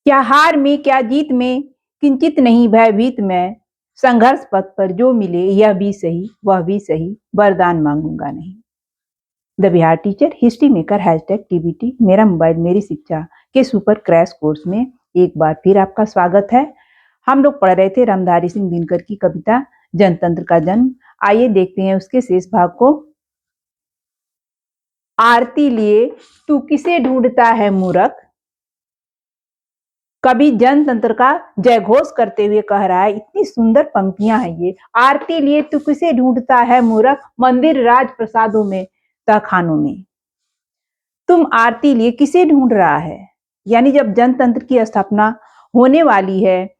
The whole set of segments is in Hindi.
क्या हार में क्या जीत में किंचित नहीं भयभीत मैं, संघर्ष पथ पर जो मिले यह भी सही वह भी सही, वरदान मांगूंगा नहीं। The Bihar teacher history maker #TBT मेरा मोबाइल मेरी शिक्षा के सुपर क्रैश कोर्स में एक बार फिर आपका स्वागत है। हम लोग पढ़ रहे थे रामधारी सिंह दिनकर की कविता जनतंत्र का जन्म। आइए देखते हैं उसके शेष भाग को। आरती लिए तू किसे ढूंढता है मूर्ख, कवि जनतंत्र का जय घोष करते हुए कह रहा है। इतनी सुंदर पंक्तियां हैं ये। आरती लिए तू किसे ढूंढता है मूर्ख, मंदिर राज प्रसादों में तहखानों में। तुम आरती लिए किसे ढूंढ रहा है, यानी जब जनतंत्र की स्थापना होने वाली है,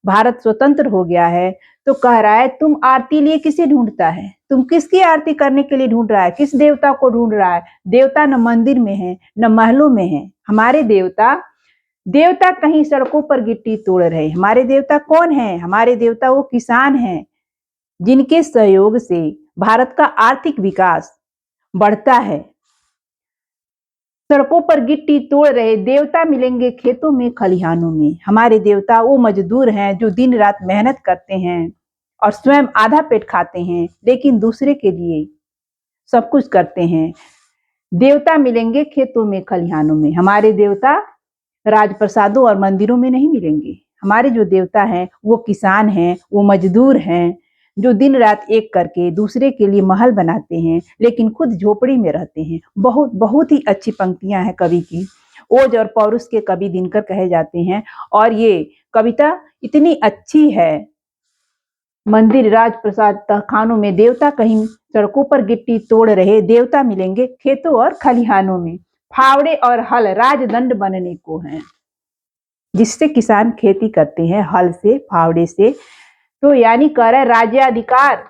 भारत स्वतंत्र हो गया है, तो कह रहा है तुम आरती लिए किसे ढूंढता है, तुम किसकी आरती करने के लिए ढूंढ रहा है, किस देवता को ढूंढ रहा है। देवता न मंदिर में है न महलों में है। हमारे देवता देवता कहीं सड़कों पर गिट्टी तोड़ रहे। हमारे देवता कौन है? हमारे देवता वो किसान हैं जिनके सहयोग से भारत का आर्थिक विकास बढ़ता है। सड़कों पर गिट्टी तोड़ रहे देवता मिलेंगे खेतों में खलिहानों में। हमारे देवता वो मजदूर हैं जो दिन रात मेहनत करते हैं और स्वयं आधा पेट खाते हैं, लेकिन दूसरे के लिए सब कुछ करते हैं। देवता मिलेंगे खेतों में खलिहानों में। हमारे देवता राजप्रसादों और मंदिरों में नहीं मिलेंगे। हमारे जो देवता हैं वो किसान हैं, वो मजदूर हैं जो दिन रात एक करके दूसरे के लिए महल बनाते हैं, लेकिन खुद झोपड़ी में रहते हैं। बहुत बहुत ही अच्छी पंक्तियां हैं कवि की। ओज और पौरुष के कवि दिनकर कहे जाते हैं और ये कविता इतनी अच्छी है। मंदिर राजप्रसाद तहखानों में, देवता कहीं सड़कों पर गिट्टी तोड़ रहे, देवता मिलेंगे खेतों और खलिहानों में। फावड़े और हल राजदंड बनने को हैं। जिससे किसान खेती करते हैं, हल से फावड़े से, तो यानी कह रहा है राज्याधिकार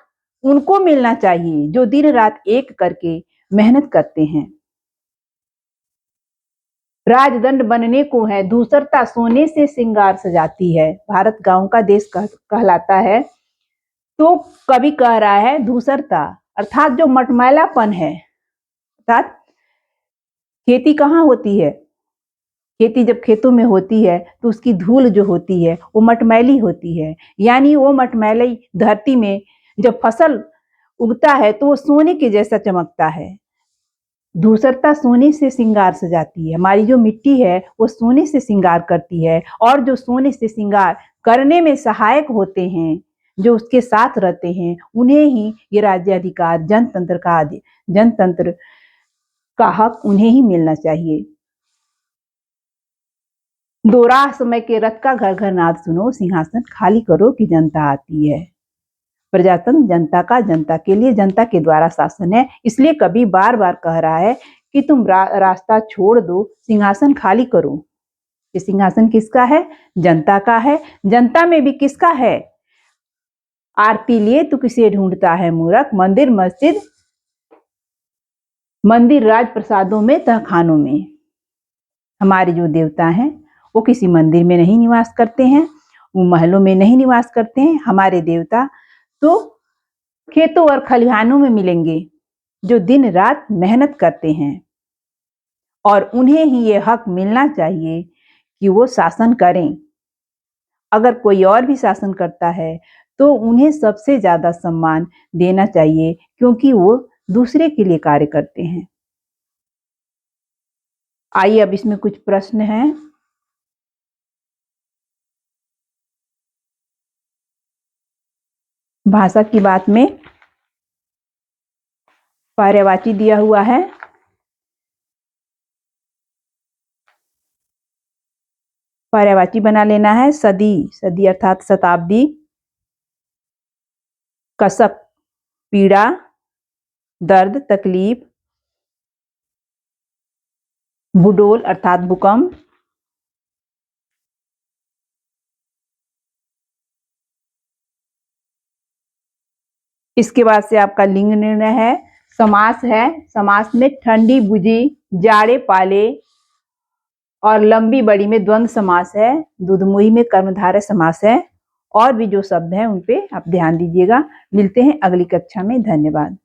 उनको मिलना चाहिए जो दिन रात एक करके मेहनत करते हैं। राजदंड बनने को है, धूसरता सोने से श्रृंगार सजाती है। भारत गांव का देश कहलाता है, तो कवि कह रहा है धूसरता अर्थात जो मटमैलापन है। अर्थात खेती कहाँ होती है? खेती जब खेतों में होती है तो उसकी धूल जो होती है वो मटमैली होती है, यानी वो मटमैली धरती में जब फसल उगता है तो वो सोने के जैसा चमकता है। धूसरता सोने से श्रृंगार सजाती है। हमारी जो मिट्टी है वो सोने से श्रृंगार करती है, और जो सोने से श्रृंगार करने में सहायक होते हैं, जो उसके साथ रहते हैं, उन्हें ही ये राज्याधिकार जनतंत्र का हक उन्हें ही मिलना चाहिए। दोराह समय के रथ का घर घर नाद सुनो, सिंहासन खाली करो कि जनता आती है। प्रजातंत्र जनता का, जनता के लिए, जनता के द्वारा शासन है। इसलिए कवि बार बार कह रहा है कि तुम रास्ता छोड़ दो, सिंहासन खाली करो। ये सिंहासन किसका है? जनता का है। जनता में भी किसका है? आरती लिए तू किसे ढूंढता है मूर्ख, मंदिर राज प्रसादों में तहखानों में। हमारे जो देवता हैं वो किसी मंदिर में नहीं निवास करते हैं, वो महलों में नहीं निवास करते हैं। हमारे देवता तो खेतों और खलिहानों में मिलेंगे जो दिन रात मेहनत करते हैं, और उन्हें ही ये हक मिलना चाहिए कि वो शासन करें। अगर कोई और भी शासन करता है तो उन्हें सबसे ज्यादा सम्मान देना चाहिए, क्योंकि वो दूसरे के लिए कार्य करते हैं। आइए अब इसमें कुछ प्रश्न हैं। भाषा की बात में पर्यायवाची दिया हुआ है। पर्यायवाची बना लेना है। सदी, सदी अर्थात शताब्दी। कसक पीड़ा, दर्द, तकलीफ। बुडोल अर्थात भूकंप। इसके बाद से आपका लिंग निर्णय है। समास है। समास में ठंडी बुझी, जाड़े पाले और लंबी बड़ी में द्वंद्व समास है। दुधमुही में कर्मधारय समास है। और भी जो शब्द हैं उन पे आप ध्यान दीजिएगा। मिलते हैं अगली कक्षा में। धन्यवाद।